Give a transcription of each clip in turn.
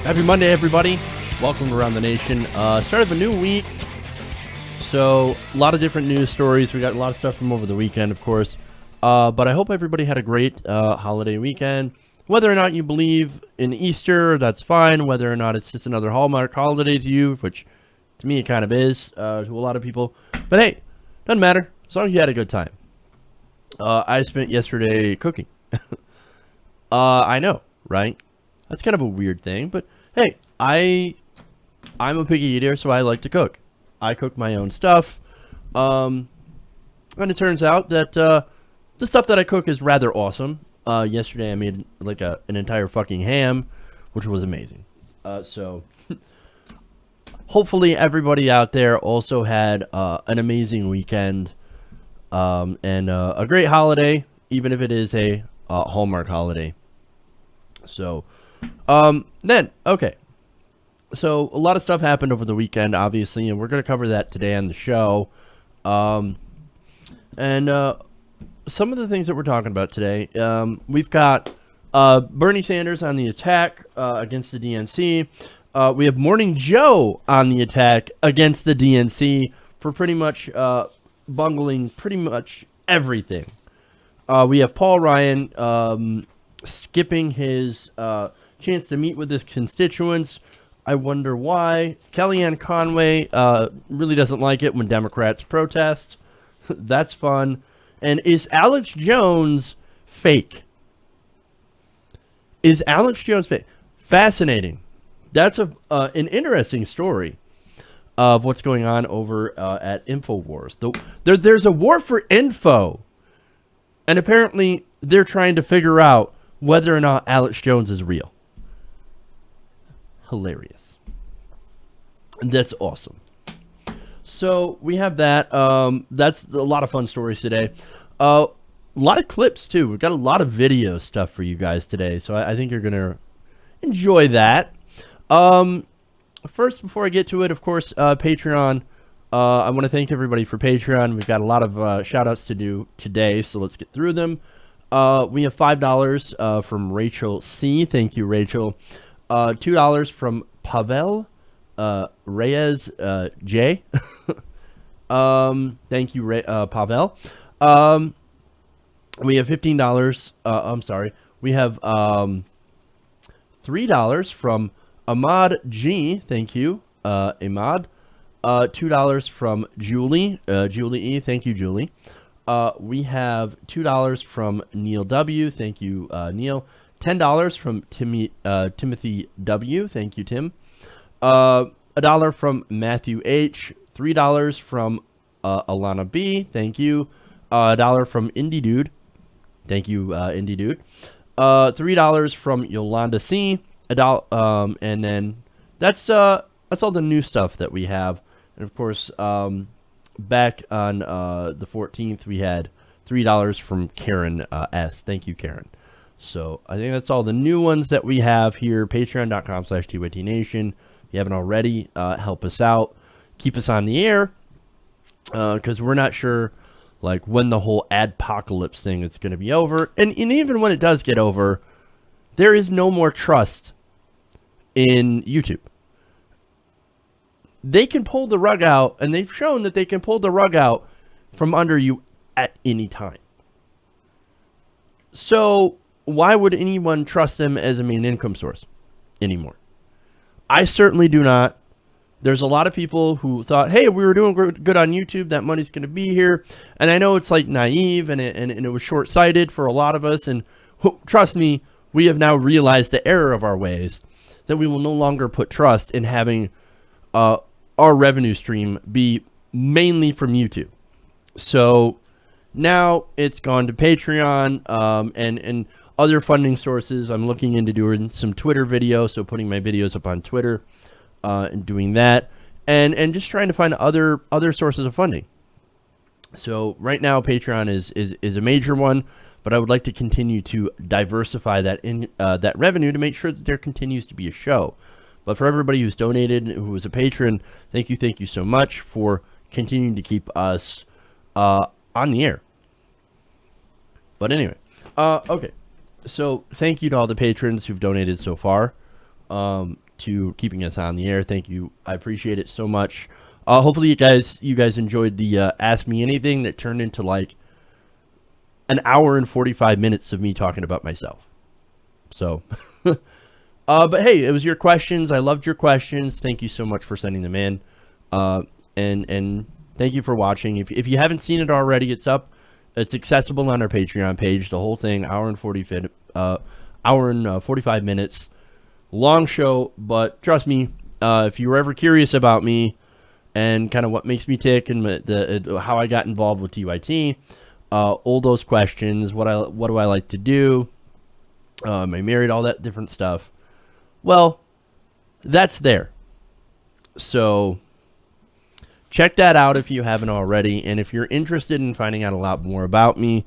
Happy Monday, everybody. Welcome to Around the Nation. Start of a new week. So, a lot of different news stories. We got a lot of stuff from over the weekend, of course. But I hope everybody had a great holiday weekend. Whether or not you believe in Easter, that's fine. Whether or not it's just another Hallmark holiday to you, which to me it kind of is to a lot of people. But hey, doesn't matter. As long as you had a good time. I spent yesterday cooking. I know, right? That's kind of a weird thing, but hey, I'm a picky eater, so I like to cook. I cook my own stuff, and it turns out that the stuff that I cook is rather awesome. Yesterday I made like an entire fucking ham, which was amazing. So hopefully everybody out there also had an amazing weekend and a great holiday, even if it is a Hallmark holiday. So okay. So a lot of stuff happened over the weekend, obviously, and we're going to cover that today on the show. And some of the things that we're talking about today, we've got Bernie Sanders on the attack against the DNC. We have Morning Joe on the attack against the DNC for pretty much bungling pretty much everything. We have Paul Ryan skipping his chance to meet with his constituents. I wonder why. Kellyanne Conway really doesn't like it when Democrats protest. That's fun. And is Alex Jones fake? Is Alex Jones fake? Fascinating. That's an interesting story of what's going on over at InfoWars. There's a war for info. And apparently they're trying to figure out whether or not Alex Jones is real. Hilarious. That's awesome. So we have that. That's a lot of fun stories today. A lot of clips too. We've got a lot of video stuff for you guys today. So I think you're going to enjoy that. First, before I get to it, of course, Patreon. I want to thank everybody for Patreon. We've got a lot of shout outs to do today. So let's get through them. We have $5 from Rachel C. Thank you, Rachel. $2 from Pavel Reyes J. Thank you, Pavel. We have $15. I'm sorry. We have $3 from Ahmad G. Thank you, Ahmad. $2 from Julie. Julie E. Thank you, Julie. We have $2 from Neil W. Thank you, Neil. $10 from Timothy W. Thank you, Tim. $1 from Matthew H. $3 from Alana B. Thank you. $1 from Indie Dude. Thank you, Indie Dude. $3 from Yolanda C. And then that's all the new stuff that we have. And of course, back on the 14th, we had $3 from Karen S. Thank you, Karen. So I think that's all the new ones that we have here. Patreon.com/TYTNation. If you haven't already, help us out. Keep us on the air. Because we're not sure like when the whole adpocalypse thing is going to be over. And even when it does get over, there is no more trust in YouTube. They can pull the rug out, and they've shown that they can pull the rug out from under you at any time. So why would anyone trust them as a main income source anymore? I certainly do not. There's a lot of people who thought, hey, we were doing good on YouTube. That money's going to be here. And I know it's like naive and it was short-sighted for a lot of us. And trust me, we have now realized the error of our ways, that we will no longer put trust in having our revenue stream be mainly from YouTube. So now it's gone to Patreon and other funding sources. I'm looking into doing some Twitter videos, so putting my videos up on Twitter and doing that, and just trying to find other sources of funding. So right now, Patreon is a major one, but I would like to continue to diversify that revenue to make sure that there continues to be a show. But for everybody who's donated, who is a patron, thank you so much for continuing to keep us on the air. But anyway, okay. So thank you to all the patrons who've donated so far. to keeping us on the air. Thank you. I appreciate it so much. Hopefully you guys enjoyed the Ask Me Anything that turned into like an hour and 45 minutes of me talking about myself. So, but hey, it was your questions. I loved your questions. Thank you so much for sending them in. And thank you for watching. If you haven't seen it already, it's up. It's accessible on our Patreon page. The whole thing, hour and 45 minutes. Long show, but trust me, if you were ever curious about me and kind of what makes me tick and how I got involved with TYT, all those questions, what do I like to do, am I married, all that different stuff. Well, that's there. So check that out if you haven't already. And if you're interested in finding out a lot more about me,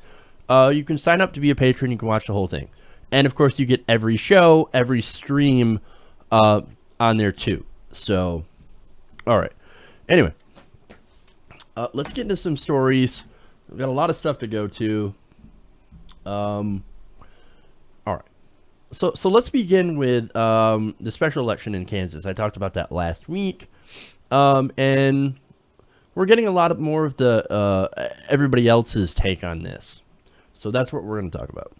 you can sign up to be a patron. You can watch the whole thing. And, of course, you get every show, every stream on there, too. So, all right. Anyway, let's get into some stories. We've got a lot of stuff to go to. All right. So let's begin with the special election in Kansas. I talked about that last week. And we're getting a lot more of the everybody else's take on this. So that's what we're going to talk about.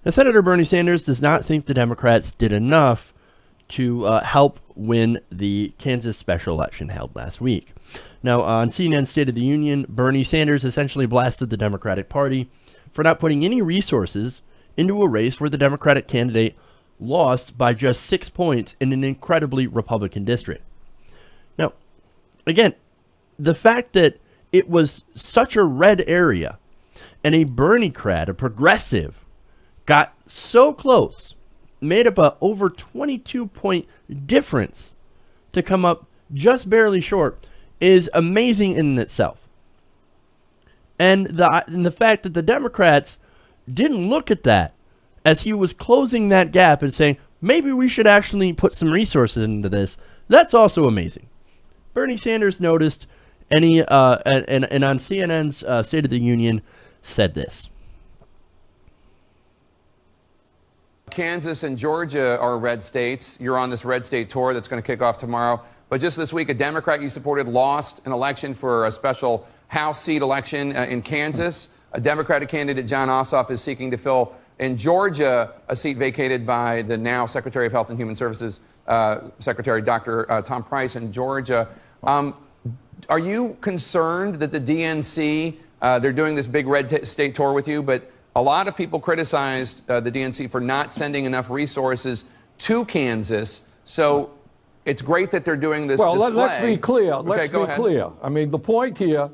Now, Senator Bernie Sanders does not think the Democrats did enough to help win the Kansas special election held last week. Now, on CNN's State of the Union, Bernie Sanders essentially blasted the Democratic Party for not putting any resources into a race where the Democratic candidate lost by just 6 points in an incredibly Republican district. Now, again, the fact that it was such a red area and a Bernie-crat, a progressive, got so close, made up a over 22-point difference to come up just barely short, is amazing in itself. And the fact that the Democrats didn't look at that as he was closing that gap and saying, maybe we should actually put some resources into this, that's also amazing. Bernie Sanders noticed, and he and on CNN's State of the Union said this. Kansas and Georgia are red states. You're on this red state tour that's going to kick off tomorrow. But just this week, a Democrat you supported lost an election for a special House seat election in Kansas. A Democratic candidate, John Ossoff, is seeking to fill in Georgia a seat vacated by the now Secretary of Health and Human Services, Secretary Dr. Tom Price in Georgia. Are you concerned that the DNC, they're doing this big red state tour with you, but a lot of people criticized the DNC for not sending enough resources to Kansas. So it's great that they're doing this display. Let's be clear. Let's be clear. I mean, the point here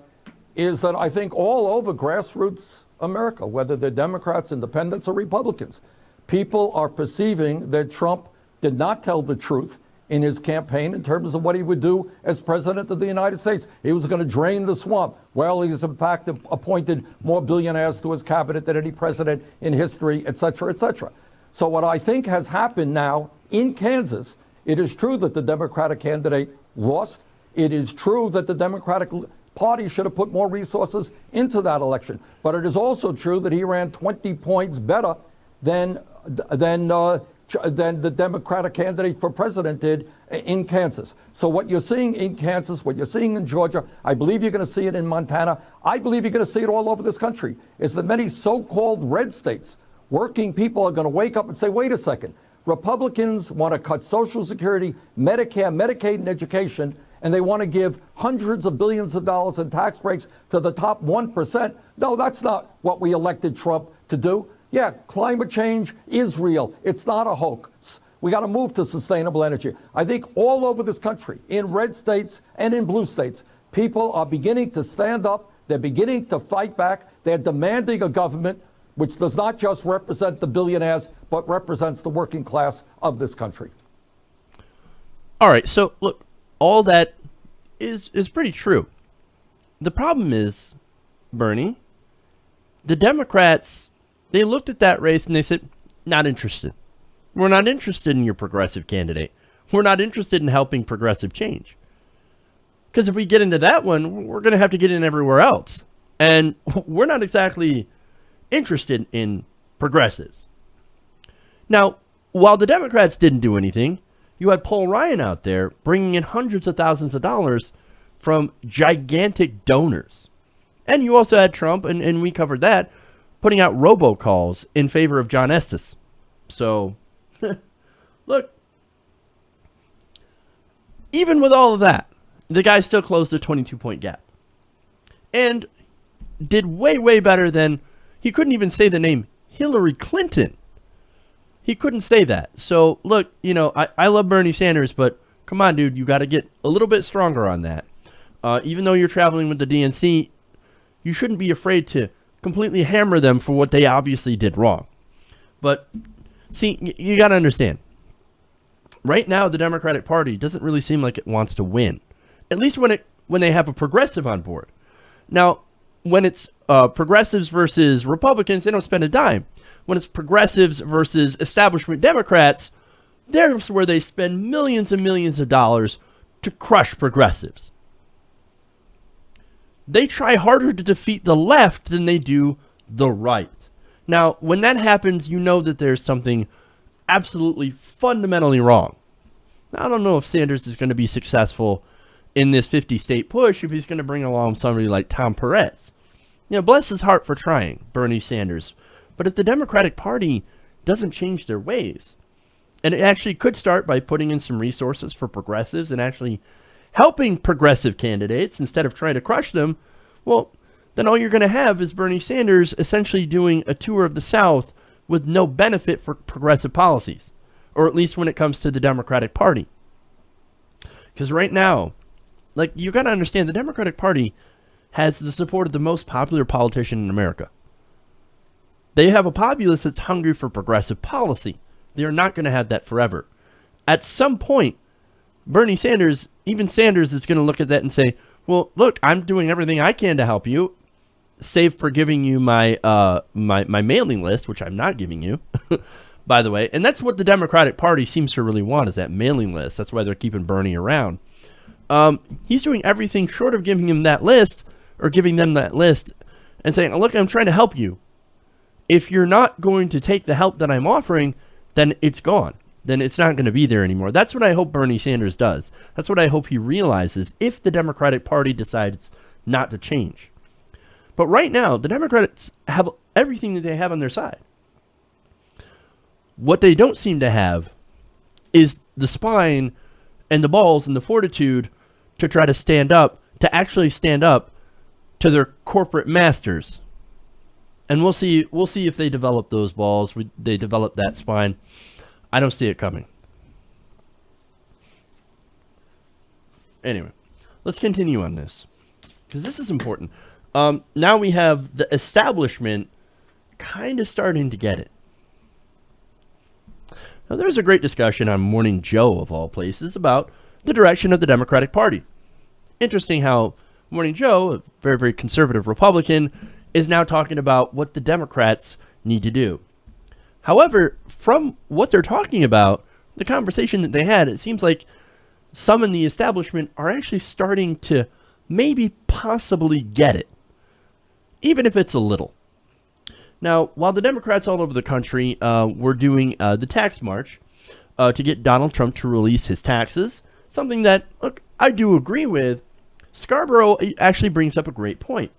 is that I think all over grassroots America, whether they're Democrats, Independents, or Republicans, people are perceiving that Trump did not tell the truth in his campaign in terms of what he would do as president of the United States. He was going to drain the swamp. Well, he's in fact appointed more billionaires to his cabinet than any president in history, et cetera, et cetera. So what I think has happened now in Kansas, it is true that the Democratic candidate lost. It is true that the Democratic Party should have put more resources into that election. But it is also true that he ran 20 points better than the Democratic candidate for president did in Kansas. So what you're seeing in Kansas, what you're seeing in Georgia, I believe you're going to see it in Montana. I believe you're going to see it all over this country, is that many so-called red states, working people are going to wake up and say, wait a second, Republicans want to cut Social Security, Medicare, Medicaid, and education, and they want to give hundreds of billions of dollars in tax breaks to the top 1%. No, that's not what we elected Trump to do. Yeah, climate change is real. It's not a hoax. We got to move to sustainable energy. I think all over this country, in red states and in blue states, people are beginning to stand up. They're beginning to fight back. They're demanding a government which does not just represent the billionaires, but represents the working class of this country. All right, so look, all that is pretty true. The problem is, Bernie, the Democrats, they looked at that race and they said, not interested. We're not interested in your progressive candidate. We're not interested in helping progressive change. Because if we get into that one, we're going to have to get in everywhere else. And we're not exactly interested in progressives. Now, while the Democrats didn't do anything, you had Paul Ryan out there bringing in hundreds of thousands of dollars from gigantic donors. And you also had Trump, and we covered that, putting out robocalls in favor of John Estes. So, look, even with all of that, the guy still closed a 22-point gap. And did way, way better than, he couldn't even say the name Hillary Clinton. He couldn't say that. So, look, you know, I love Bernie Sanders, but come on, dude, you got to get a little bit stronger on that. Even though you're traveling with the DNC, you shouldn't be afraid to completely hammer them for what they obviously did wrong. But, see, you got to understand. Right now, the Democratic Party doesn't really seem like it wants to win. At least when they have a progressive on board. Now, when it's progressives versus Republicans, they don't spend a dime. When it's progressives versus establishment Democrats, there's where they spend millions and millions of dollars to crush progressives. They try harder to defeat the left than they do the right. Now, when that happens, you know that there's something absolutely fundamentally wrong. Now, I don't know if Sanders is going to be successful in this 50-state push if he's going to bring along somebody like Tom Perez. You know, bless his heart for trying, Bernie Sanders. But if the Democratic Party doesn't change their ways, and it actually could start by putting in some resources for progressives and actually helping progressive candidates instead of trying to crush them, well, then all you're going to have is Bernie Sanders essentially doing a tour of the South with no benefit for progressive policies, or at least when it comes to the Democratic Party. Because right now, like, you got to understand, the Democratic Party has the support of the most popular politician in America. They have a populace that's hungry for progressive policy. They're not going to have that forever. At some point, Bernie Sanders, even Sanders, is going to look at that and say, well, look, I'm doing everything I can to help you, save for giving you my my mailing list, which I'm not giving you, by the way. And that's what the Democratic Party seems to really want, is that mailing list. That's why they're keeping Bernie around. He's doing everything short of giving him that list, or giving them that list, and saying, look, I'm trying to help you. If you're not going to take the help that I'm offering, then it's gone. Then it's not going to be there anymore. That's what I hope Bernie Sanders does. That's what I hope he realizes if the Democratic Party decides not to change. But right now, the Democrats have everything that they have on their side. What they don't seem to have is the spine and the balls and the fortitude to try to stand up, to actually stand up to their corporate masters. And we'll see if they develop those balls, they develop that spine. I don't see it coming. Anyway, let's continue on this, because this is important. Now we have the establishment kind of starting to get it. Now, there's a great discussion on Morning Joe, of all places, about the direction of the Democratic Party. Interesting how Morning Joe, a very, very conservative Republican, is now talking about what the Democrats need to do. However, from what they're talking about, the conversation that they had, it seems like some in the establishment are actually starting to maybe possibly get it, even if it's a little. Now, while the Democrats all over the country were doing the tax march to get Donald Trump to release his taxes, something that, look, I do agree with, Scarborough actually brings up a great point.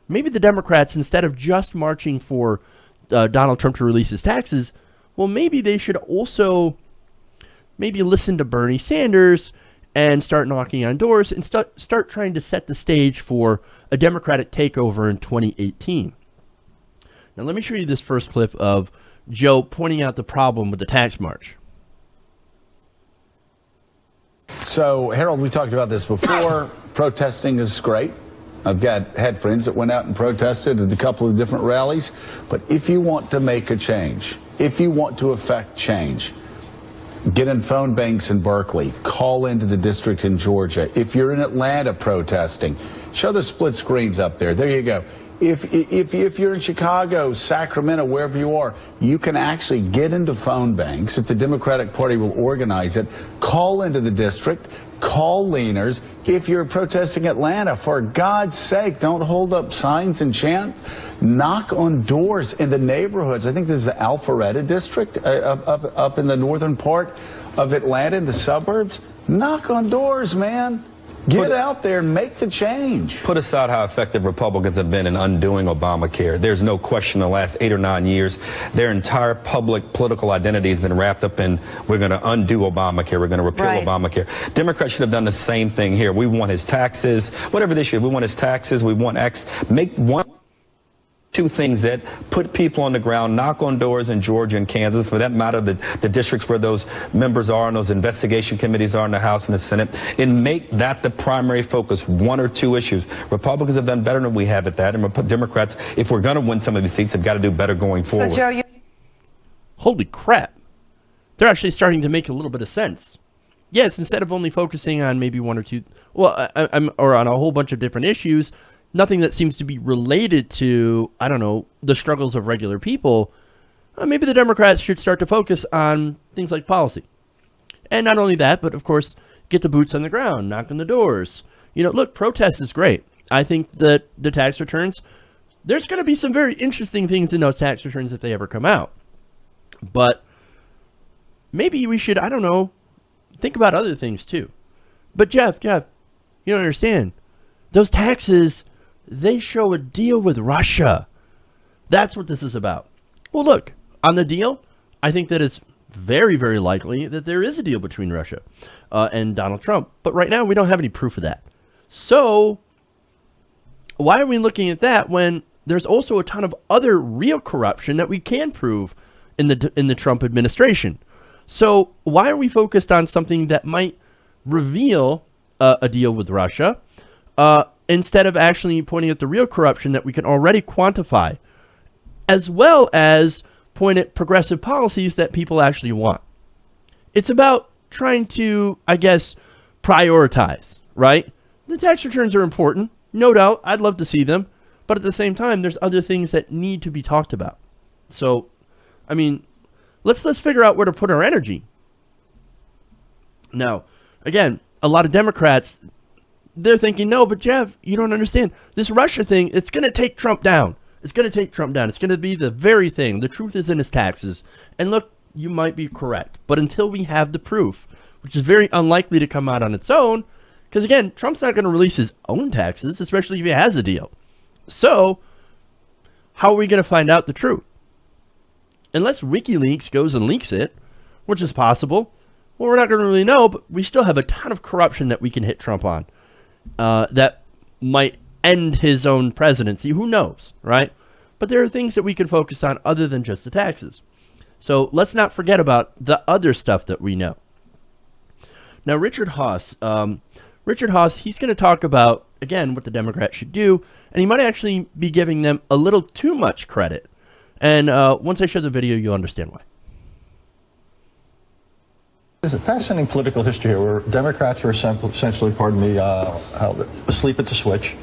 Maybe the Democrats, instead of just marching for Donald Trump to release his taxes, well, maybe they should also maybe listen to Bernie Sanders and start knocking on doors and start trying to set the stage for a Democratic takeover in 2018. Now, let me show you this first clip of Joe pointing out the problem with the tax march. So, Harold, we talked about this before. Protesting is great. I've had friends that went out and protested at a couple of different rallies. But if you want to make a change, if you want to affect change, get in phone banks in Berkeley, call into the district in Georgia. If you're in Atlanta protesting, show the split screens up there. There you go. If you're in Chicago, Sacramento, wherever you are, you can actually get into phone banks if the Democratic Party will organize it. Call into the district, call leaners. If you're protesting Atlanta, for God's sake, don't hold up signs and chant. Knock on doors in the neighborhoods. I think this is the Alpharetta district up in the northern part of Atlanta, in the suburbs. Knock on doors, man. Get out there and make the change. Put aside how effective Republicans have been in undoing Obamacare. There's no question the last 8 or 9 years, their entire public political identity has been wrapped up in, we're going to undo Obamacare, we're going to repeal Obamacare. Democrats should have done the same thing here. We want his taxes, whatever they should. We want his taxes, we want X. Make two things that put people on the ground, knock on doors in Georgia and Kansas, for that matter, the districts where those members are and those investigation committees are in the House and the Senate, and make that the primary focus, 1 or 2 issues. Republicans have done better than we have at that, and Democrats, if we're going to win some of these seats, have got to do better going forward. So, Joe, Holy crap. They're actually starting to make a little bit of sense. Yes, instead of only focusing on maybe 1 or 2, or on a whole bunch of different issues, nothing that seems to be related to, I don't know, the struggles of regular people, maybe the Democrats should start to focus on things like policy. And not only that, but of course, get the boots on the ground, knock on the doors. You know, look, protest is great. I think that the tax returns, there's going to be some very interesting things in those tax returns if they ever come out. But maybe we should, I don't know, think about other things too. But Jeff, you don't understand. Those taxes, they show a deal with Russia. That's what this is about. Well, look, on the deal, I think that it's very, very likely that there is a deal between Russia and Donald Trump. But right now, we don't have any proof of that. So why are we looking at that when there's also a ton of other real corruption that we can prove in the Trump administration? So why are we focused on something that might reveal a deal with Russia instead of actually pointing at the real corruption that we can already quantify, as well as point at progressive policies that people actually want? It's about trying to, I guess, prioritize, right? The tax returns are important, no doubt. I'd love to see them. But at the same time, there's other things that need to be talked about. So, I mean, let's figure out where to put our energy. Now, again, a lot of Democrats, they're thinking, no, but Jeff, you don't understand. This Russia thing, it's going to take Trump down. It's going to take Trump down. It's going to be the very thing. The truth is in his taxes. And look, you might be correct. But until we have the proof, which is very unlikely to come out on its own, because again, Trump's not going to release his own taxes, especially if he has a deal. So, how are we going to find out the truth? Unless WikiLeaks goes and leaks it, which is possible, well, we're not going to really know, but we still have a ton of corruption that we can hit Trump on. That might end his own presidency. Who knows, right? But there are things that we can focus on other than just the taxes. So let's not forget about the other stuff that we know. Now, Richard Haass, he's going to talk about, again, what the Democrats should do, and he might actually be giving them a little too much credit. And once I show the video, you'll understand why. There's a fascinating political history here where Democrats are essentially, asleep at the switch.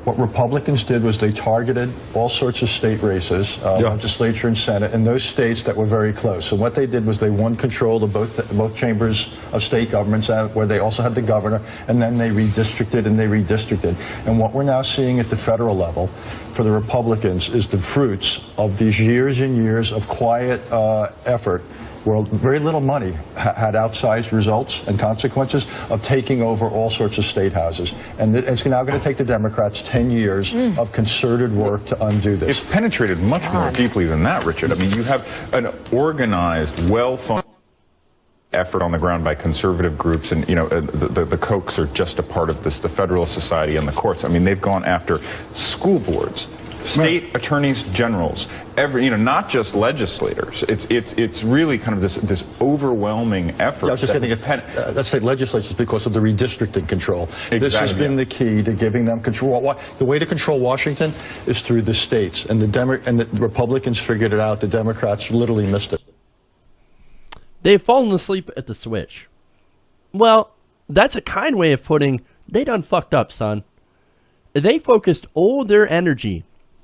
What Republicans did was they targeted all sorts of state races, legislature and Senate, in those states that were very close. And what they did was they won control of both chambers of state governments, where they also had the governor, and then they redistricted and they redistricted. And what we're now seeing at the federal level for the Republicans is the fruits of these years and years of quiet effort, where very little money had outsized results and consequences of taking over all sorts of state houses. And it's now going to take the Democrats 10 years of concerted work to undo this. It's penetrated much more deeply than that, Richard. I mean, you have an organized, well-funded effort on the ground by conservative groups, and the Kochs are just a part of this, the Federalist Society and the courts. I mean, they've gone after school boards, state attorneys generals, not just legislators. It's really kind of this overwhelming effort. Yeah, I was just getting at state legislatures because of the redistricting control. Exactly. This has been the key to giving them control. The way to control Washington is through the states, and the Republicans figured it out. The Democrats literally missed it. They've fallen asleep at the switch. Well, that's a kind way of putting, they done fucked up, son. They focused all their energy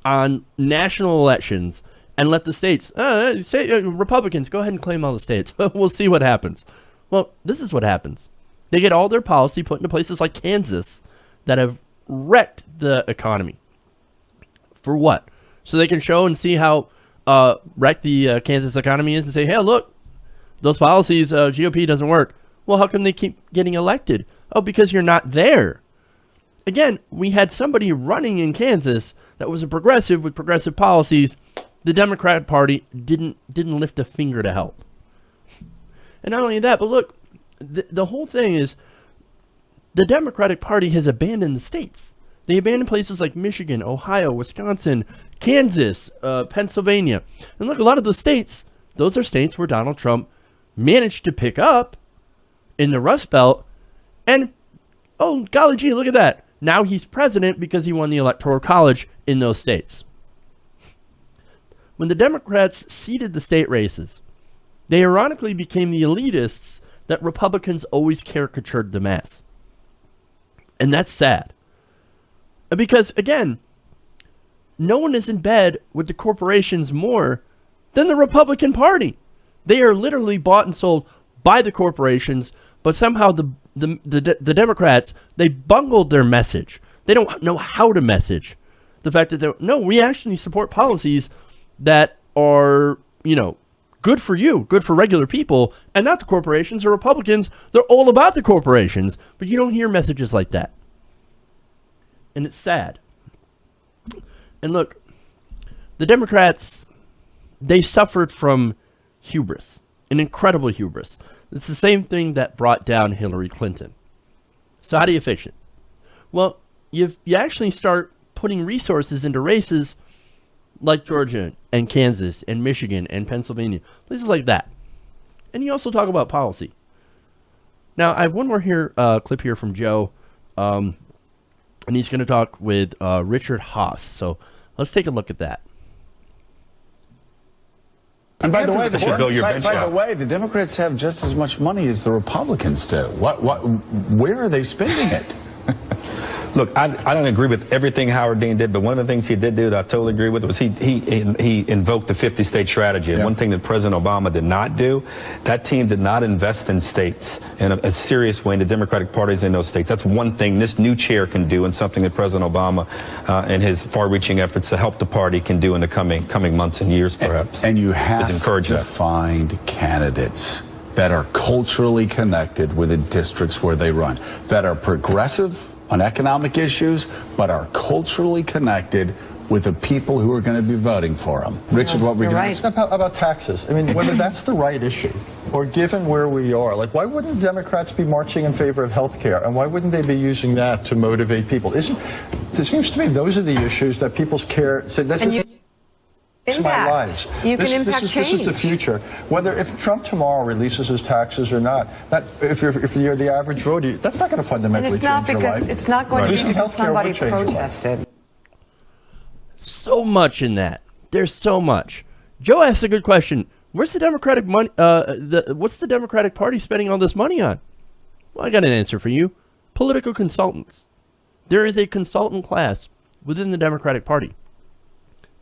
on national elections and let the states, Republicans, go ahead and claim all the states. We'll see what happens. Well, this is what happens. They get all their policy put into places like Kansas that have wrecked the economy. For what? So they can show and see how wrecked the Kansas economy is and say, hey, look, those policies, GOP doesn't work. Well, how come they keep getting elected? Oh, because you're not there. Again, we had somebody running in Kansas that was a progressive with progressive policies. The Democrat Party didn't lift a finger to help. And not only that, but look, the whole thing is the Democratic Party has abandoned the states. They abandoned places like Michigan, Ohio, Wisconsin, Kansas, Pennsylvania. And look, a lot of those states, those are states where Donald Trump managed to pick up in the Rust Belt. And, oh, golly gee, look at that. Now he's president because he won the Electoral College in those states. When the Democrats ceded the state races, they ironically became the elitists that Republicans always caricatured them as. And that's sad. Because, again, no one is in bed with the corporations more than the Republican Party. They are literally bought and sold by the corporations, but somehow the Democrats, they bungled their message. They don't know how to message. The fact that, no, we actually support policies that are, good for you, good for regular people, and not the corporations or Republicans. They're all about the corporations, but you don't hear messages like that. And it's sad. And look, the Democrats, they suffered from hubris, an incredible hubris. It's the same thing that brought down Hillary Clinton. So how do you fix it? Well, you actually start putting resources into races like Georgia and Kansas and Michigan and Pennsylvania, places like that. And you also talk about policy. Now, I have one more clip here from Joe. And he's going to talk with Richard Haass. So let's take a look at that. And by the way, the way, the Democrats have just as much money as the Republicans do. Where are they spending it? Look, I don't agree with everything Howard Dean did, but one of the things he did do that I totally agree with was he invoked the 50-state strategy. And one thing that President Obama did not do, that team did not invest in states in a serious way, in the Democratic parties in those states. That's one thing this new chair can do, and something that President Obama and his far-reaching efforts to help the party can do in the coming months and years, perhaps. And you have to find candidates that are culturally connected with the districts where they run, that are progressive on economic issues, but are culturally connected with the people who are going to be voting for them. Richard, what were you going to say? About taxes? I mean, whether that's the right issue, or given where we are, like, why wouldn't Democrats be marching in favor of health care? And why wouldn't they be using that to motivate people? It seems to me those are the issues that people's care say, this is my lives. You can impact change. This is the future. Whether if Trump tomorrow releases his taxes or not, that if you're the average voter, that's not going to fundamentally change your life. It's not going to be because somebody protested. So much in that. There's so much. Joe asked a good question. Where's the Democratic money? What's the Democratic Party spending all this money on? Well, I got an answer for you. Political consultants. There is a consultant class within the Democratic Party.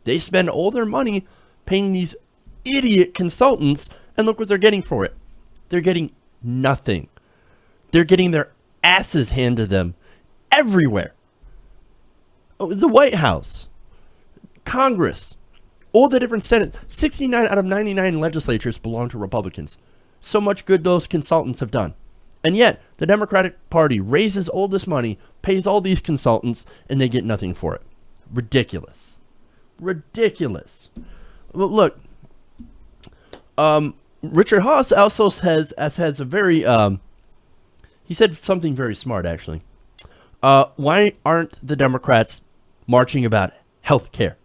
They spend all their money paying these idiot consultants, and look what they're getting for it. They're getting nothing. They're getting their asses handed to them everywhere. Oh, the White House, Congress, all the different Senate, 69 out of 99 legislatures belong to Republicans. So much good those consultants have done. And yet, the Democratic Party raises all this money, pays all these consultants, and they get nothing for it. Ridiculous. Ridiculous. Well, look, Richard Haass also has a very, he said something very smart, actually. Why aren't the Democrats marching about health care?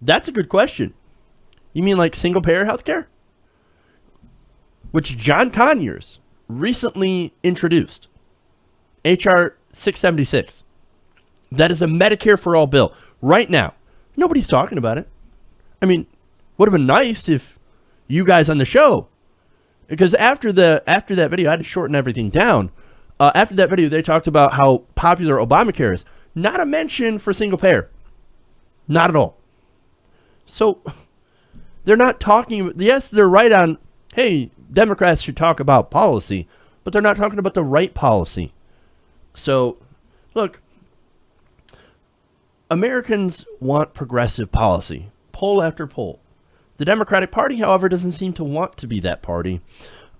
That's a good question. You mean like single-payer health care? Which John Conyers recently introduced. H.R. 676. That is a Medicare for all bill. Right now, nobody's talking about it. I mean, would have been nice if you guys on the show, because after that video, I had to shorten everything down. After that video, they talked about how popular Obamacare is. Not a mention for single payer. Not at all. So they're not talking. Yes, they're right on, hey, Democrats should talk about policy, but they're not talking about the right policy. So, look, Americans want progressive policy, poll after poll. The Democratic Party, however, doesn't seem to want to be that party,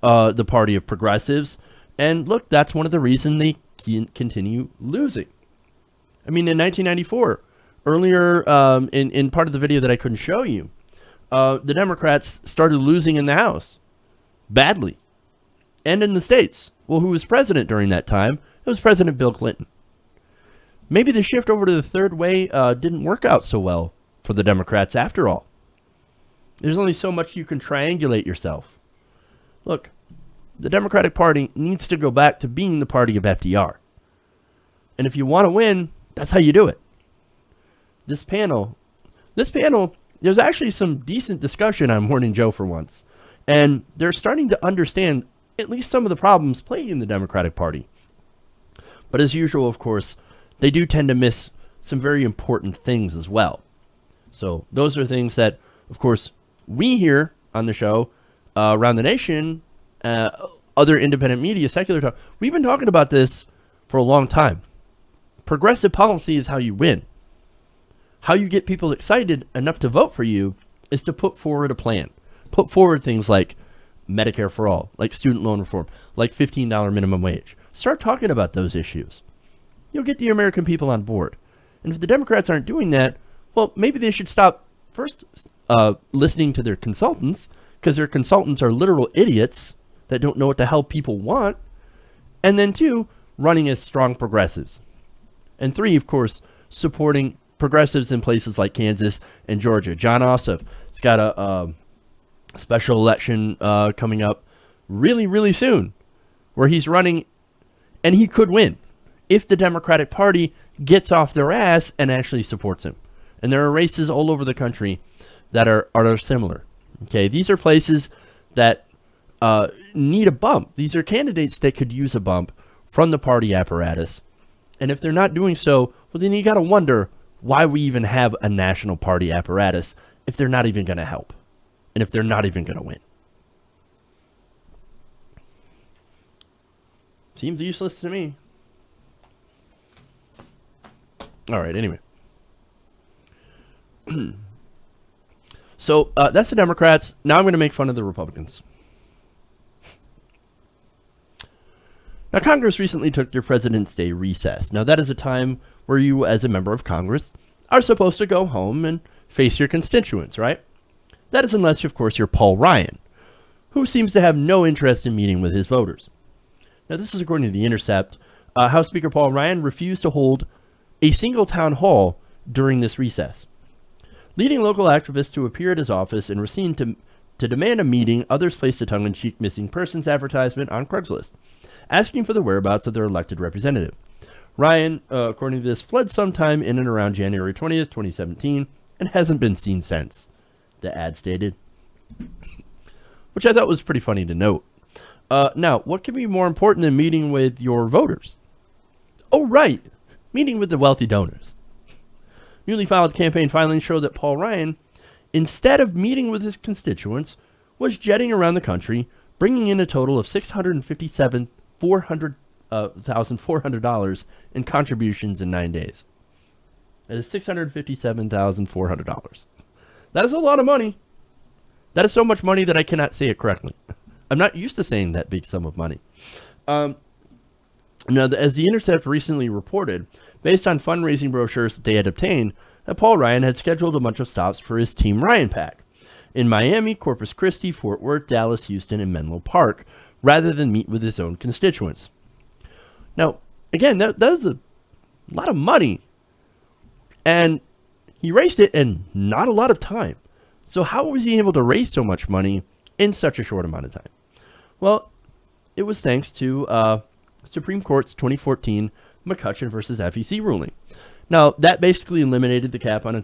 the party of progressives. And look, that's one of the reasons they continue losing. I mean, in 1994, earlier in part of the video that I couldn't show you, the Democrats started losing in the House badly and in the states. Well, who was president during that time? It was President Bill Clinton. Maybe the shift over to the third way didn't work out so well for the Democrats after all. There's only so much you can triangulate yourself. Look, the Democratic Party needs to go back to being the party of FDR. And if you want to win, that's how you do it. This panel, there's actually some decent discussion on Morning Joe for once. And they're starting to understand at least some of the problems plaguing the Democratic Party. But as usual, of course, they do tend to miss some very important things as well. So those are things that, of course, we here on the show, around the nation, other independent media, secular talk, we've been talking about this for a long time. Progressive policy is how you win. How you get people excited enough to vote for you is to put forward a plan. Put forward things like Medicare for all, like student loan reform, like $15 minimum wage. Start talking about those issues. You'll get the American people on board. And if the Democrats aren't doing that, well, maybe they should stop first listening to their consultants, because their consultants are literal idiots that don't know what the hell people want. And then two, running as strong progressives. And three, of course, supporting progressives in places like Kansas and Georgia. John Ossoff has got a special election coming up really, really soon, where he's running, and he could win if the Democratic Party gets off their ass and actually supports him. And there are races all over the country that are similar. Okay, these are places that need a bump. These are candidates that could use a bump from the party apparatus. And if they're not doing so, well, then you got to wonder why we even have a national party apparatus if they're not even going to help and if they're not even going to win. Seems useless to me. All right, anyway. So that's the Democrats. Now I'm going to make fun of the Republicans. Now, Congress recently took their President's Day recess. Now, that is a time where you, as a member of Congress, are supposed to go home and face your constituents, right? That is unless, of course, you're Paul Ryan, who seems to have no interest in meeting with his voters. Now, this is according to The Intercept. House Speaker Paul Ryan refused to hold a single town hall during this recess, leading local activists to appear at his office and were seen to demand a meeting. Others placed a tongue-in-cheek missing persons advertisement on Craigslist, asking for the whereabouts of their elected representative. Ryan, according to this, fled sometime in and around January 20th, 2017, and hasn't been seen since, the ad stated, which I thought was pretty funny to note. Now, what can be more important than meeting with your voters? Oh, right, meeting with the wealthy donors. Newly filed campaign filings show that Paul Ryan, instead of meeting with his constituents, was jetting around the country, bringing in a total of $657,400 in contributions in 9 days. That is $657,400. That is a lot of money. That is so much money that I cannot say it correctly. I'm not used to saying that big sum of money. Now, as The Intercept recently reported, based on fundraising brochures that they had obtained, that Paul Ryan had scheduled a bunch of stops for his Team Ryan PAC in Miami, Corpus Christi, Fort Worth, Dallas, Houston, and Menlo Park, rather than meet with his own constituents. Now, again, that is a lot of money, and he raised it in not a lot of time. So how was he able to raise so much money in such a short amount of time? Well, it was thanks to Supreme Court's 2014 McCutcheon versus FEC ruling. Now, that basically eliminated the cap on the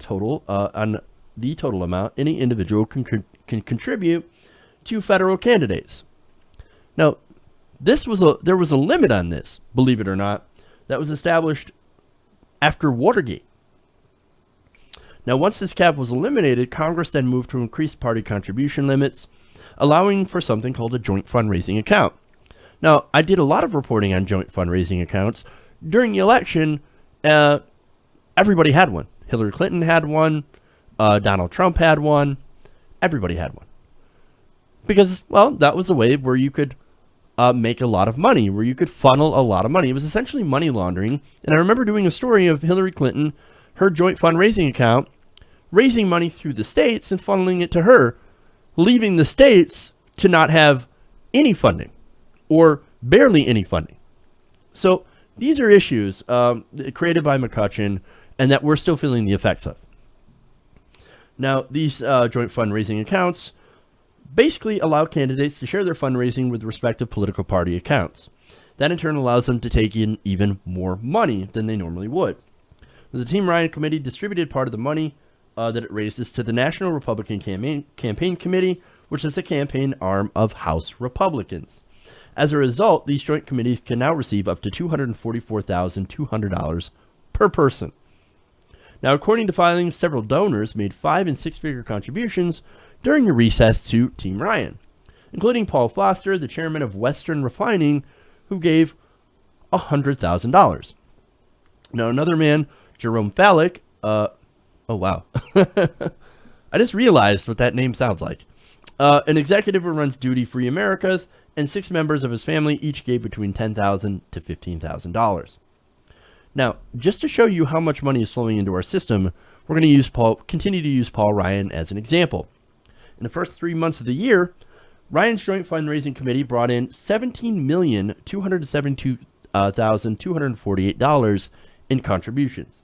total amount any individual can contribute to federal candidates. Now, there was a limit on this, believe it or not, that was established after Watergate. Now, once this cap was eliminated, Congress then moved to increase party contribution limits, allowing for something called a joint fundraising account. Now, I did a lot of reporting on joint fundraising accounts. During the election, everybody had one. Hillary Clinton had one. Donald Trump had one. Everybody had one. Because, well, that was a way where you could make a lot of money, where you could funnel a lot of money. It was essentially money laundering. And I remember doing a story of Hillary Clinton, her joint fundraising account, raising money through the states and funneling it to her, leaving the states to not have any funding or barely any funding. So these are issues created by McCutcheon and that we're still feeling the effects of. Now, these joint fundraising accounts basically allow candidates to share their fundraising with respective political party accounts. That in turn allows them to take in even more money than they normally would. The Team Ryan Committee distributed part of the money that it raises to the National Republican Campaign Committee, which is the campaign arm of House Republicans. As a result, these joint committees can now receive up to $244,200 per person. Now, according to filings, several donors made 5- and 6-figure contributions during the recess to Team Ryan, including Paul Foster, the chairman of Western Refining, who gave $100,000. Now, another man, Jerome Fallick, oh wow, I just realized what that name sounds like. An executive who runs Duty Free Americas, and 6 members of his family each gave between $10,000 to $15,000. Now, just to show you how much money is flowing into our system, we're going to continue to use Paul Ryan as an example. In the first 3 months of the year, Ryan's Joint Fundraising Committee brought in $17,272,248 in contributions.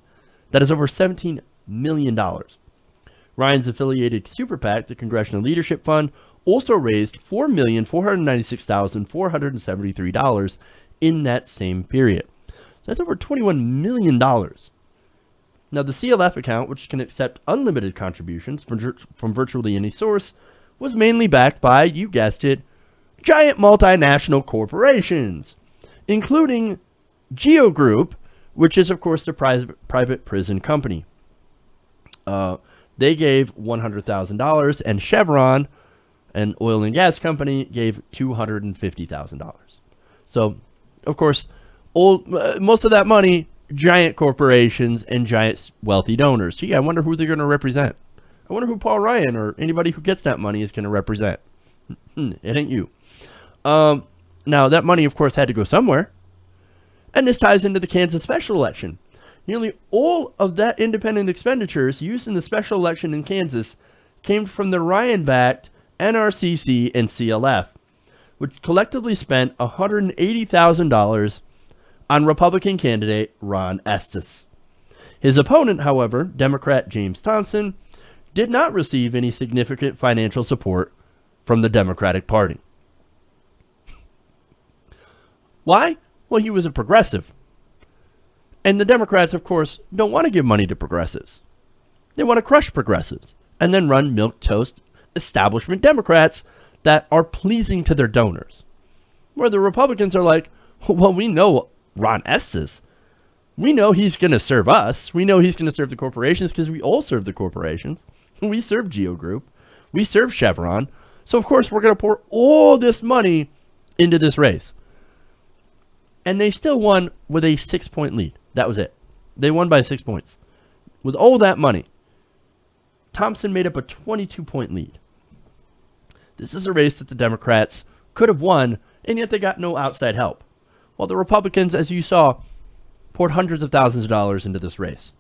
That is over $17 million. Ryan's affiliated super PAC, the Congressional Leadership Fund, also raised $4,496,473 in that same period. So that's over $21 million. Now, the CLF account, which can accept unlimited contributions from virtually any source, was mainly backed by, you guessed it, giant multinational corporations, including Geo Group, which is, of course, the private prison company. They gave $100,000, and Chevron, an oil and gas company, gave $250,000. So, of course, most of that money, giant corporations and giant wealthy donors. Gee, I wonder who they're going to represent. I wonder who Paul Ryan or anybody who gets that money is going to represent. It ain't you. Now, that money, of course, had to go somewhere. And this ties into the Kansas special election. Nearly all of that independent expenditures used in the special election in Kansas came from the Ryan-backed NRCC and CLF, which collectively spent $180,000 on Republican candidate Ron Estes. His opponent, however, Democrat James Thompson, did not receive any significant financial support from the Democratic Party. Why? Well, he was a progressive. And the Democrats, of course, don't want to give money to progressives. They want to crush progressives and then run milquetoast establishment Democrats that are pleasing to their donors. Where the Republicans are like, well, we know Ron Estes. We know he's going to serve us. We know he's going to serve the corporations because we all serve the corporations. We serve Geo Group. We serve Chevron. So, of course, we're going to pour all this money into this race. And they still won with a 6-point lead. That was it. They won by 6 points. With all that money, Thompson made up a 22-point lead. This is a race that the Democrats could have won, and yet they got no outside help. While the Republicans, as you saw, poured hundreds of thousands of dollars into this race.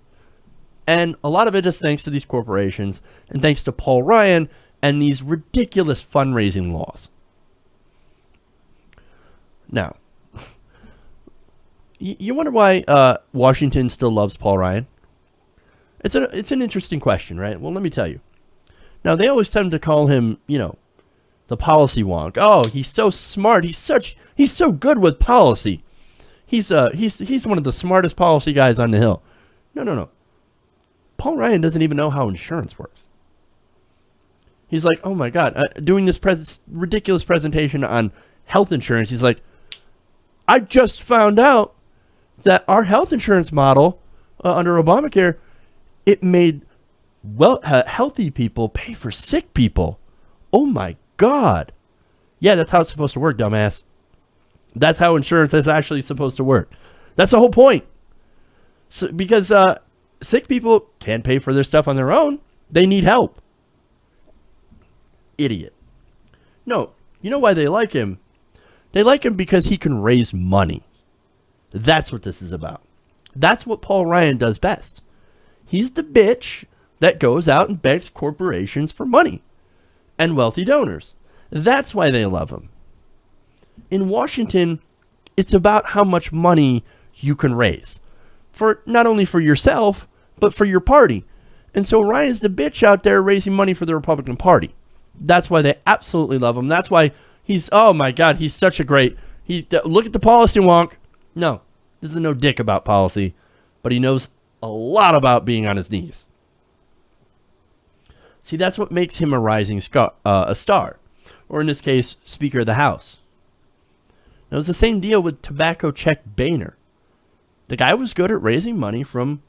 And a lot of it is thanks to these corporations and thanks to Paul Ryan and these ridiculous fundraising laws. Now, you wonder why Washington still loves Paul Ryan? It's an interesting question, right? Well, let me tell you. Now, they always tend to call him, the policy wonk. Oh, he's so smart. He's so good with policy. He's one of the smartest policy guys on the Hill. No. Paul Ryan doesn't even know how insurance works. He's like, oh my God, doing this ridiculous presentation on health insurance. He's like, I just found out that our health insurance model under Obamacare, it made well, healthy people pay for sick people. Oh my God. Yeah, that's how it's supposed to work, dumbass. That's how insurance is actually supposed to work. That's the whole point. So, because sick people can't pay for their stuff on their own. They need help. Idiot. No, you know why they like him? They like him because he can raise money. That's what this is about. That's what Paul Ryan does best. He's the bitch that goes out and begs corporations for money and wealthy donors. That's why they love him. In Washington, it's about how much money you can raise. For not only for yourself, but for your party. And so Ryan's the bitch out there raising money for the Republican Party. That's why they absolutely love him. That's why he's, oh my God, he's such a great, look at the policy wonk. No, this is no dick about policy, but he knows a lot about being on his knees. See, that's what makes him a rising star, or in this case, Speaker of the House. Now, it was the same deal with Tobacco Check Boehner. The guy was good at raising money from,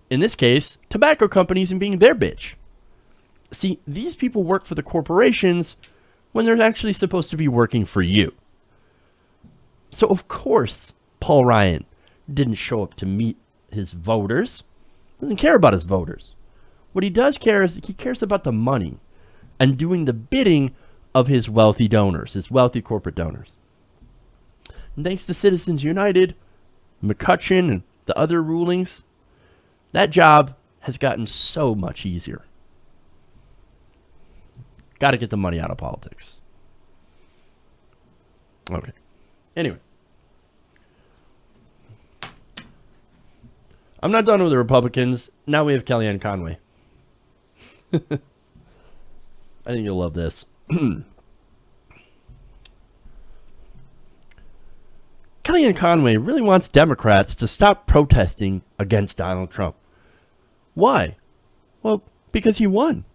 in this case, tobacco companies and being their bitch. See, these people work for the corporations when they're actually supposed to be working for you. So, of course, Paul Ryan didn't show up to meet his voters. He doesn't care about his voters. What he does care is he cares about the money and doing the bidding of his wealthy donors, his wealthy corporate donors. And thanks to Citizens United, McCutcheon, and the other rulings, that job has gotten so much easier. Got to get the money out of politics. Okay. Anyway. I'm not done with the Republicans. Now we have Kellyanne Conway. I think you'll love this. Kellyanne Conway really wants Democrats to stop protesting against Donald Trump. Why? Well, because he won.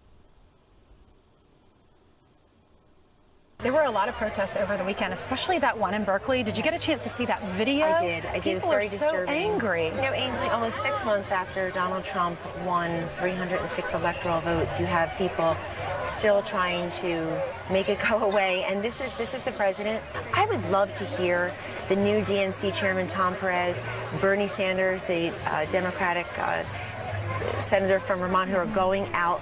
There were a lot of protests over the weekend, especially that one in Berkeley. Did you get a chance to see that video? I did. It's very disturbing. So angry. You know, Ainsley, almost 6 months after Donald Trump won 306 electoral votes, you have people still trying to make it go away. And this is the president. I would love to hear the new DNC chairman, Tom Perez, Bernie Sanders, the Democratic senator from Vermont, who are going out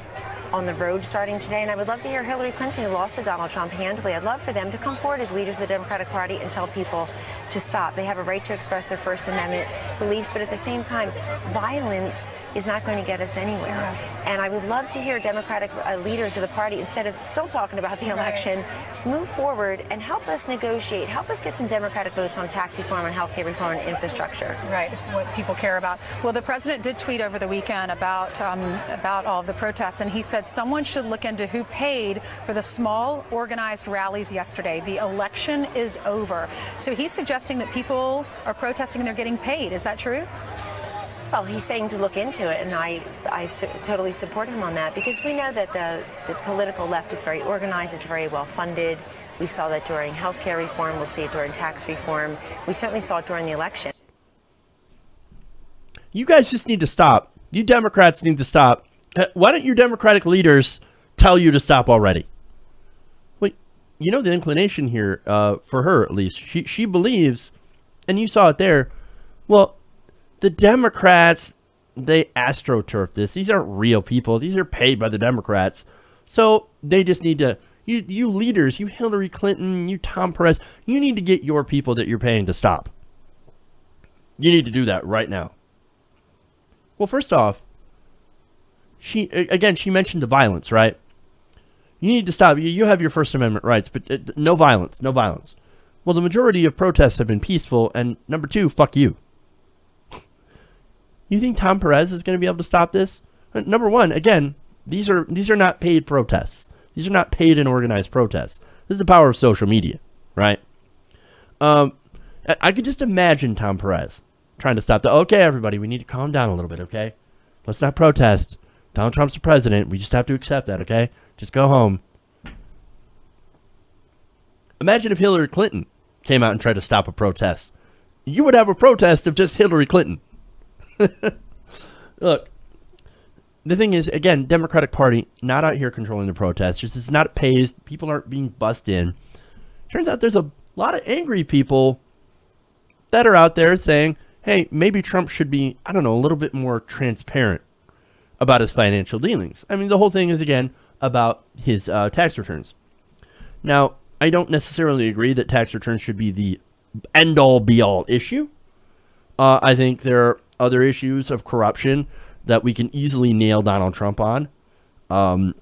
on the road starting today. And I would love to hear Hillary Clinton, who lost to Donald Trump handily. I'd love for them to come forward as leaders of the Democratic Party and tell people to stop. They have a right to express their First Amendment beliefs, but at the same time, violence is not going to get us anywhere. And I would love to hear Democratic leaders of the party, instead of still talking about the election, move forward and help us negotiate, help us get some Democratic votes on tax reform and health care reform and infrastructure. Right, what people care about. Well, the president did tweet over the weekend about all of the protests, and he said someone should look into who paid for the small organized rallies yesterday. The election is over. So he's suggesting that people are protesting and they're getting paid. Is that true? Well, he's saying to look into it, and I totally support him on that, because we know that the political left is very organized, it's very well funded. We saw that during health care reform, we'll see it during tax reform. We certainly saw it during the election. You guys just need to stop. You Democrats need to stop. Why don't your Democratic leaders tell you to stop already? Well, you know the inclination here, for her at least. She believes, and you saw it there, well, the Democrats, they astroturf this. These aren't real people. These are paid by the Democrats. So they just need to, you leaders, you Hillary Clinton, you Tom Perez, you need to get your people that you're paying to stop. You need to do that right now. Well, first off, she mentioned the violence, right? You need to stop. You have your First Amendment rights, but no violence, no violence. Well, the majority of protests have been peaceful, and number two, fuck you. You think Tom Perez is going to be able to stop this? Number one, again, these are not paid protests. These are not paid and organized protests. This is the power of social media, right? I could just imagine Tom Perez trying to stop okay, everybody, we need to calm down a little bit, okay? Let's not protest. Donald Trump's the president. We just have to accept that, okay? Just go home. Imagine if Hillary Clinton came out and tried to stop a protest. You would have a protest of just Hillary Clinton. Look, the thing is, again, Democratic Party not out here controlling the protesters. It's not paid. People aren't being bussed in. Turns out there's a lot of angry people that are out there saying, hey, maybe Trump should be, I don't know, a little bit more transparent about his financial dealings. I mean, the whole thing is, again, about his tax returns. Now, I don't necessarily agree that tax returns should be the end-all, be-all issue. I think there are other issues of corruption that we can easily nail Donald Trump on. But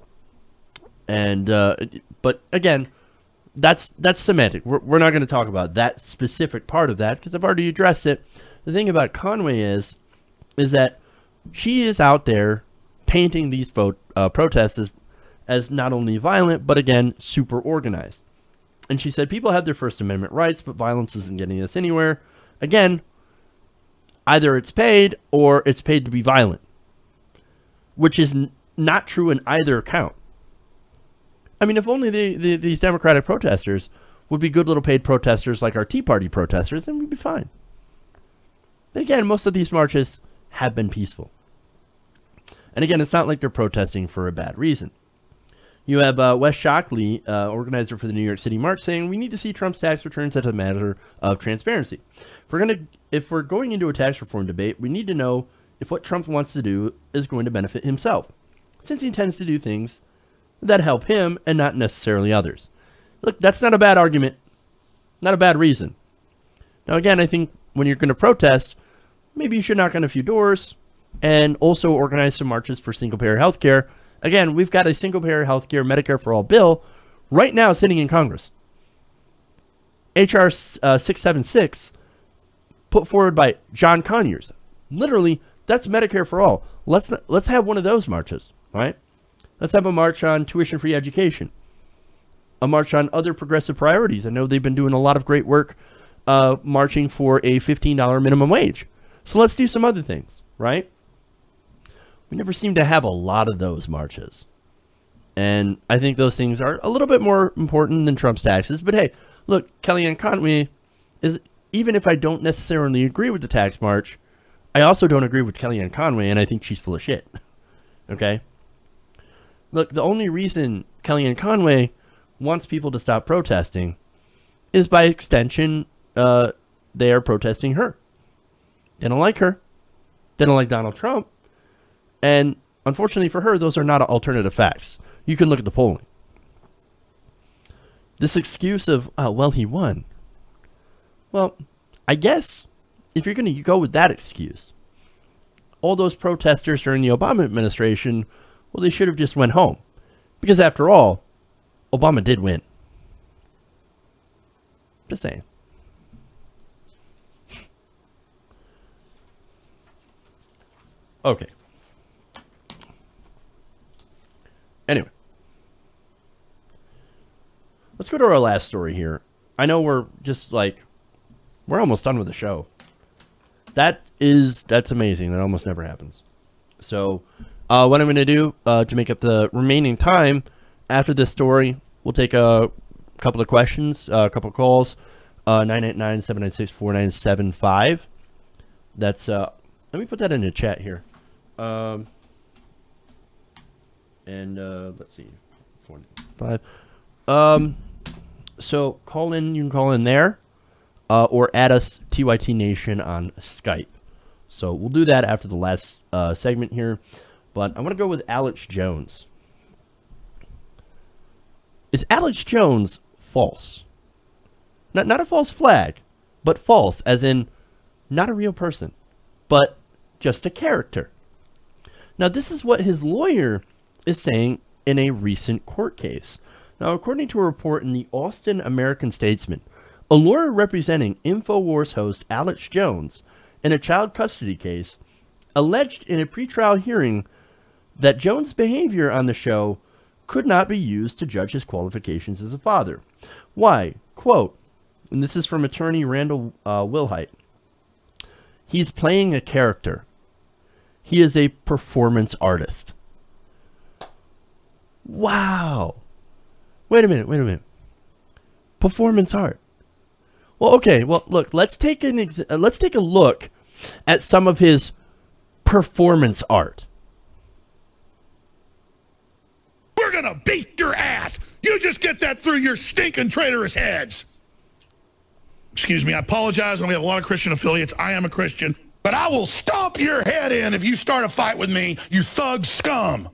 again, that's semantic. We're not going to talk about that specific part of that because I've already addressed it. The thing about Conway is that she is out there painting these protests as not only violent, but again, super organized. And she said people have their First Amendment rights, but violence isn't getting us anywhere. Again, either it's paid or it's paid to be violent, which is not true in either account. I mean, if only these Democratic protesters would be good little paid protesters like our Tea Party protesters, then we'd be fine. But again, most of these marches have been peaceful. And again, it's not like they're protesting for a bad reason. You have Wes Shockley, organizer for the New York City March, saying we need to see Trump's tax returns as a matter of transparency. If we're going into a tax reform debate, we need to know if what Trump wants to do is going to benefit himself, since he tends to do things that help him and not necessarily others. Look, that's not a bad argument, not a bad reason. Now, again, I think when you're going to protest, maybe you should knock on a few doors and also organize some marches for single-payer health care. Again, we've got a single-payer health care, Medicare for All bill right now sitting in Congress. H.R. 676, put forward by John Conyers. Literally, that's Medicare for All. Let's have one of those marches, right? Let's have a march on tuition-free education. A march on other progressive priorities. I know they've been doing a lot of great work marching for a $15 minimum wage. So let's do some other things, right? We never seem to have a lot of those marches. And I think those things are a little bit more important than Trump's taxes. But hey, look, Kellyanne Conway is, even if I don't necessarily agree with the tax march, I also don't agree with Kellyanne Conway, and I think she's full of shit. Okay? Look, the only reason Kellyanne Conway wants people to stop protesting is by extension, they are protesting her. They don't like her. They don't like Donald Trump. And unfortunately for her, those are not alternative facts. You can look at the polling. This excuse of, oh, well, he won. Well, I guess if you're going to go with that excuse, all those protesters during the Obama administration, well, they should have just went home. Because after all, Obama did win. Just saying. Okay. Anyway. Let's go to our last story here. I know we're almost done with the show. That's amazing. That almost never happens. So, what I'm going to do to make up the remaining time after this story, we'll take a couple of questions, a couple of calls. 989-796-4975. That's, let me put that in the chat here. And let's see, 45. So call in. You can call in there, or add us TYT Nation on Skype. So we'll do that after the last segment here. But I want to go with Alex Jones. Is Alex Jones false? Not a false flag, but false, as in not a real person, but just a character. Now, this is what his lawyer is saying in a recent court case. Now, according to a report in the Austin American-Statesman, a lawyer representing InfoWars host Alex Jones in a child custody case alleged in a pretrial hearing that Jones' behavior on the show could not be used to judge his qualifications as a father. Why? Quote, and this is from attorney Randall Wilhite. He's playing a character. He is a performance artist. Wow. Wait a minute. Performance art. Well, okay. Well, look. Let's take a look at some of his performance art. going to beat your ass. You just get that through your stinking traitorous heads. Excuse me, I apologize. We have a lot of Christian affiliates. I am a Christian. But I will stomp your head in if you start a fight with me, you thug scum.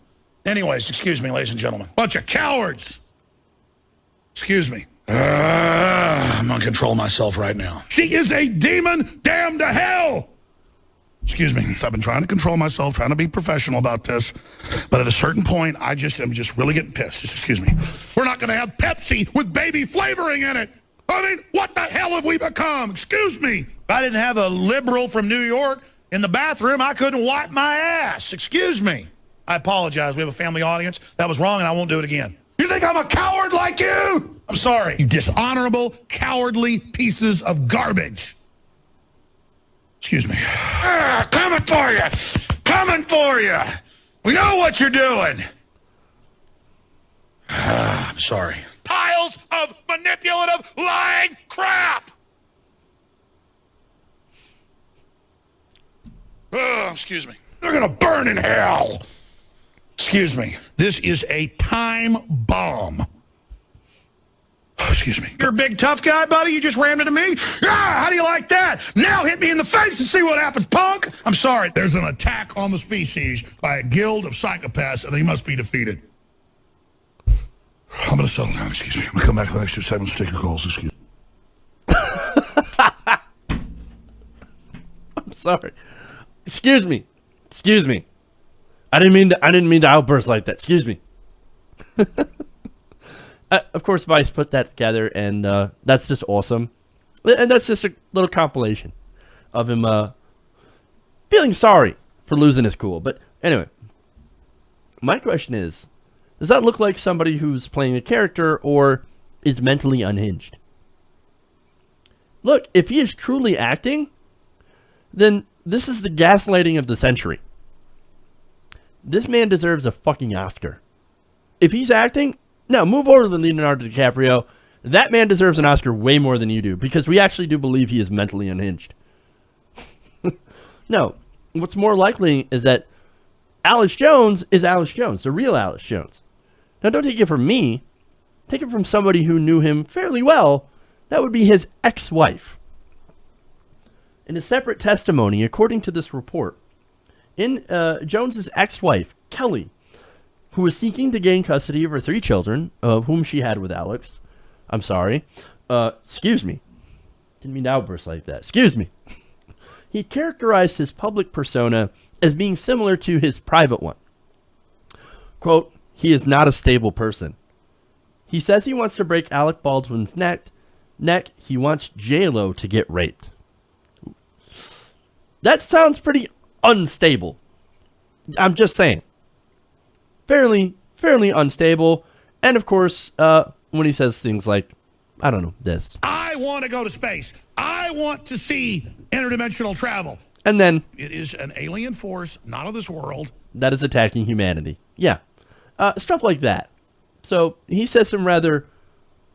Anyways, excuse me, ladies and gentlemen. Bunch of cowards. Excuse me. I'm going to control myself right now. She is a demon damned to hell. Excuse me. I've been trying to control myself, trying to be professional about this. But at a certain point, I'm just really getting pissed. Just excuse me. We're not going to have Pepsi with baby flavoring in it. I mean, what the hell have we become? Excuse me. If I didn't have a liberal from New York in the bathroom, I couldn't wipe my ass. Excuse me. I apologize. We have a family audience. That was wrong, and I won't do it again. You think I'm a coward like you? I'm sorry. You dishonorable, cowardly pieces of garbage. Excuse me. Coming for you. Coming for you. We know what you're doing. I'm sorry. Piles of manipulative, lying crap. Excuse me. They're going to burn in hell. Excuse me. This is a time bomb. Excuse me. You're a big tough guy, buddy? You just rammed into me? How do you like that? Now hit me in the face and see what happens, punk. I'm sorry. There's an attack on the species by a guild of psychopaths, and they must be defeated. I'm going to settle down, excuse me. I'm going to come back for the next 2 segments to take your calls, excuse me. I'm sorry. Excuse me. Excuse me. I didn't mean to outburst like that. Excuse me. Of course, Vice put that together, and that's just awesome. And that's just a little compilation of him feeling sorry for losing his cool. But anyway, my question is, does that look like somebody who's playing a character or is mentally unhinged? Look, if he is truly acting, then this is the gaslighting of the century. This man deserves a fucking Oscar. If he's acting, no, move over to Leonardo DiCaprio. That man deserves an Oscar way more than you do, because we actually do believe he is mentally unhinged. No, what's more likely is that Alex Jones is Alex Jones, the real Alex Jones. Now, don't take it from me. Take it from somebody who knew him fairly well. That would be his ex-wife. In a separate testimony, according to this report, in Jones's ex-wife, Kelly, who was seeking to gain custody of her 3 children, of whom she had with Alex. I'm sorry. Excuse me. Didn't mean to outburst like that. Excuse me. He characterized his public persona as being similar to his private one. Quote, he is not a stable person. He says he wants to break Alec Baldwin's neck. He wants J-Lo to get raped. That sounds pretty unstable. I'm just saying. Fairly unstable. And of course, when he says things like, I don't know, this. I want to go to space. I want to see interdimensional travel. And then it is an alien force, not of this world, that is attacking humanity. Yeah. Stuff like that. So he says some rather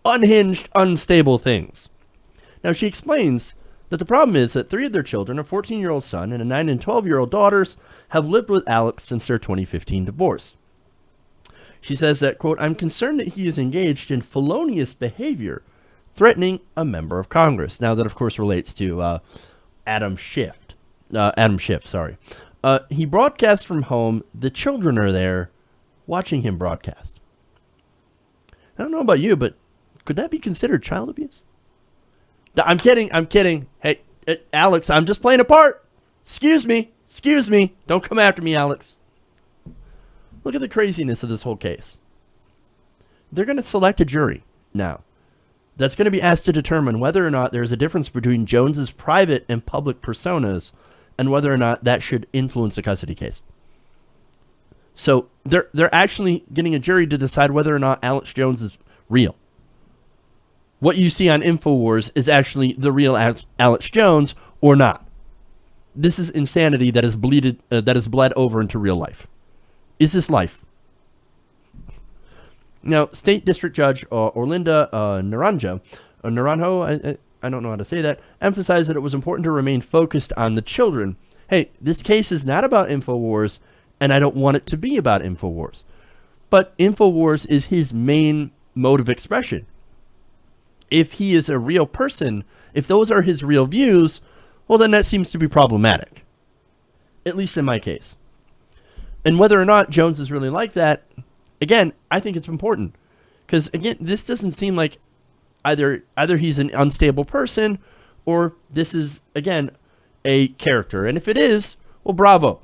unhinged, unstable things. Now she explains that the problem is that 3 of their children, a 14-year-old son and a 9 and 12-year-old daughters, have lived with Alex since their 2015 divorce. She says that, quote, I'm concerned that he is engaged in felonious behavior, threatening a member of Congress. Now that, of course, relates to Adam Schiff. He broadcasts from home. The children are there watching him broadcast. I don't know about you, but could that be considered child abuse? I'm kidding. Hey, Alex, I'm just playing a part. Excuse me. Don't come after me, Alex. Look at the craziness of this whole case. They're going to select a jury now that's going to be asked to determine whether or not there's a difference between Jones's private and public personas and whether or not that should influence a custody case. So they're actually getting a jury to decide whether or not Alex Jones is real. What you see on InfoWars is actually the real Alex Jones or not. This is insanity that has bled over into real life. Is this life? Now, State District Judge Orlinda Naranjo, I don't know how to say that, emphasized that it was important to remain focused on the children. Hey, this case is not about InfoWars, and I don't want it to be about InfoWars. But InfoWars is his main mode of expression. If he is a real person, if those are his real views, well, then that seems to be problematic. At least in my case. And whether or not Jones is really like that, again, I think it's important. Because, again, this doesn't seem like either he's an unstable person or this is, again, a character. And if it is, well, bravo.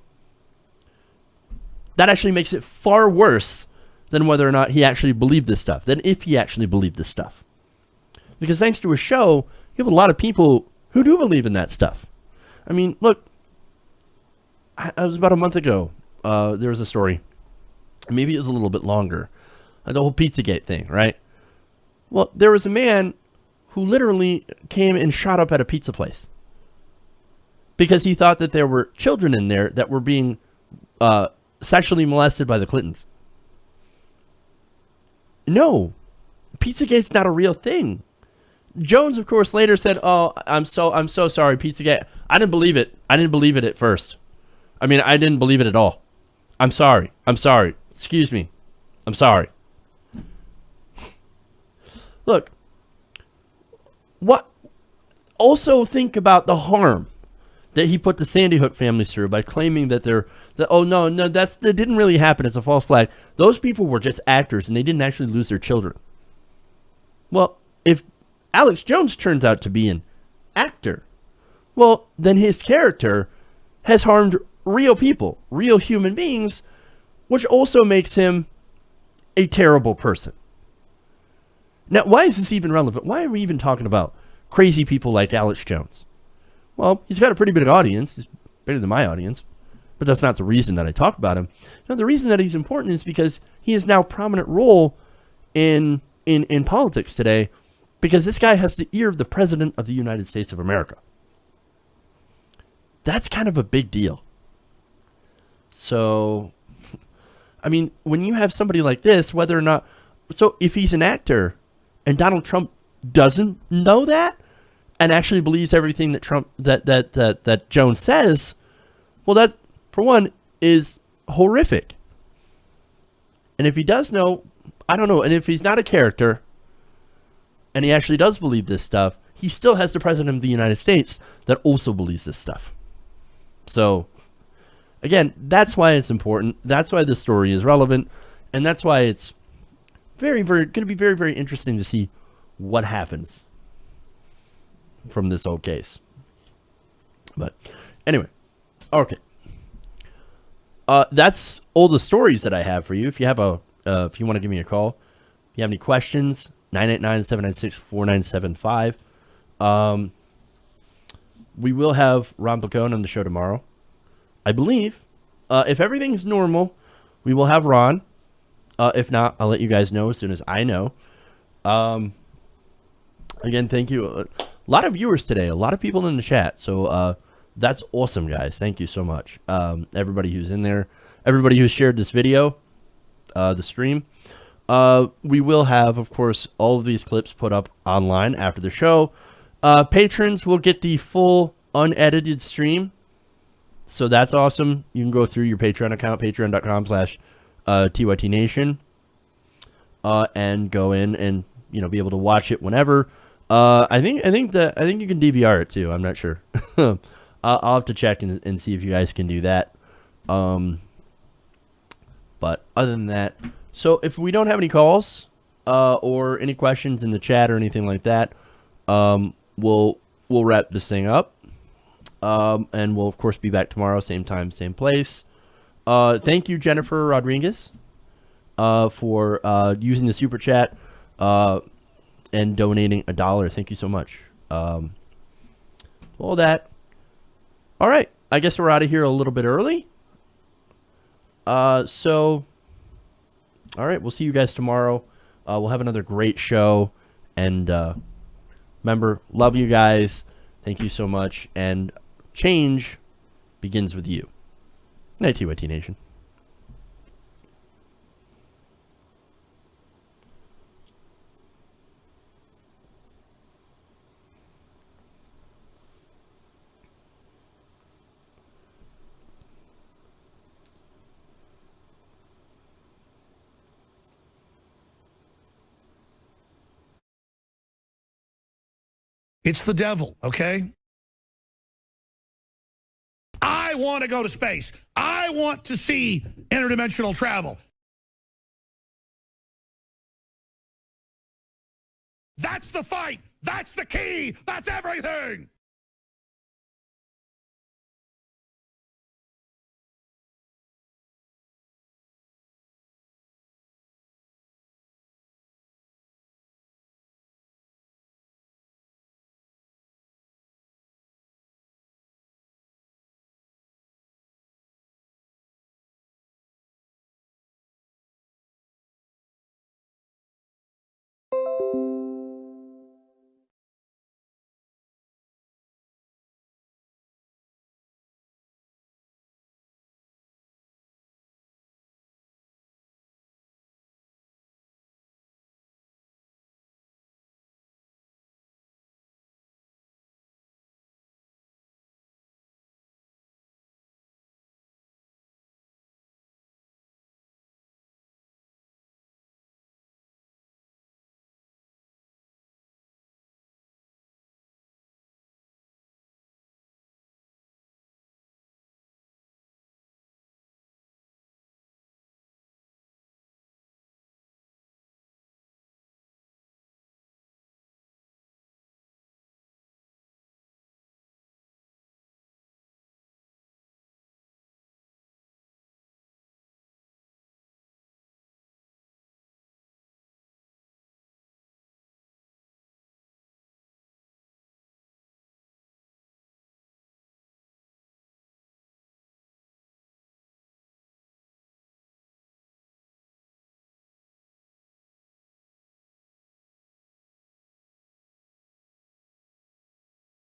That actually makes it far worse than whether or not he actually believed this stuff, than if he actually believed this stuff. Because thanks to his show, you have a lot of people who do believe in that stuff. I mean, look, I was about a month ago, there was a story, maybe it was a little bit longer, the whole Pizzagate thing, right? Well, there was a man who literally came and shot up at a pizza place because he thought that there were children in there that were being sexually molested by the Clintons. No, Pizzagate's not a real thing. Jones, of course, later said, "Oh, I'm so sorry, Pizzagate. I didn't believe it. I didn't believe it at first. I mean, I didn't believe it at all. I'm sorry. Excuse me. I'm sorry." Look, what? Also think about the harm that he put the Sandy Hook families through by claiming that that didn't really happen. It's a false flag. Those people were just actors, and they didn't actually lose their children. Well, if Alex Jones turns out to be an actor, well, then his character has harmed real people, real human beings, which also makes him a terrible person. Now, why is this even relevant? Why are we even talking about crazy people like Alex Jones? Well, he's got a pretty big audience. He's bigger than my audience. But that's not the reason that I talk about him. No, the reason that he's important is because he has now a prominent role in politics today, because this guy has the ear of the President of the United States of America. That's kind of a big deal. So, I mean, when you have somebody like this, whether or not... So, if he's an actor and Donald Trump doesn't know that and actually believes everything that that Jones says, well, that, for one, is horrific. And if he does know, I don't know. And if he's not a character and he actually does believe this stuff, he still has the President of the United States that also believes this stuff. So, again, that's why it's important. That's why this story is relevant. And that's why it's going to be very, very interesting to see what happens from this old case. But anyway, okay. That's all the stories that I have for you. If you have if you want to give me a call, if you have any questions, 989-796-4975. We will have Ron Bacone on the show tomorrow, I believe. If everything's normal, we will have Ron. If not, I'll let you guys know as soon as I know. Again, thank you. A lot of viewers today, a lot of people in the chat. So that's awesome, guys. Thank you so much. Everybody who's in there, everybody who shared this video, the stream. We will have, of course, all of these clips put up online after the show. Patrons will get the full unedited stream. So that's awesome. You can go through your Patreon account, patreon.com/TYTNation, and go in and, be able to watch it whenever. I think you can DVR it too. I'm not sure. I'll have to check and see if you guys can do that. But other than that, so if we don't have any calls or any questions in the chat or anything like that, we'll wrap this thing up. And we'll, of course, be back tomorrow, same time, same place. Thank you, Jennifer Rodriguez, for using the super chat and donating $1. Thank you so much. All that. All right. I guess we're out of here a little bit early. So, all right. We'll see you guys tomorrow. We'll have another great show. And remember, love you guys. Thank you so much. And change begins with you. Night, TYT Nation. It's the devil, okay? I want to go to space. I want to see interdimensional travel. That's the fight. That's the key. That's everything.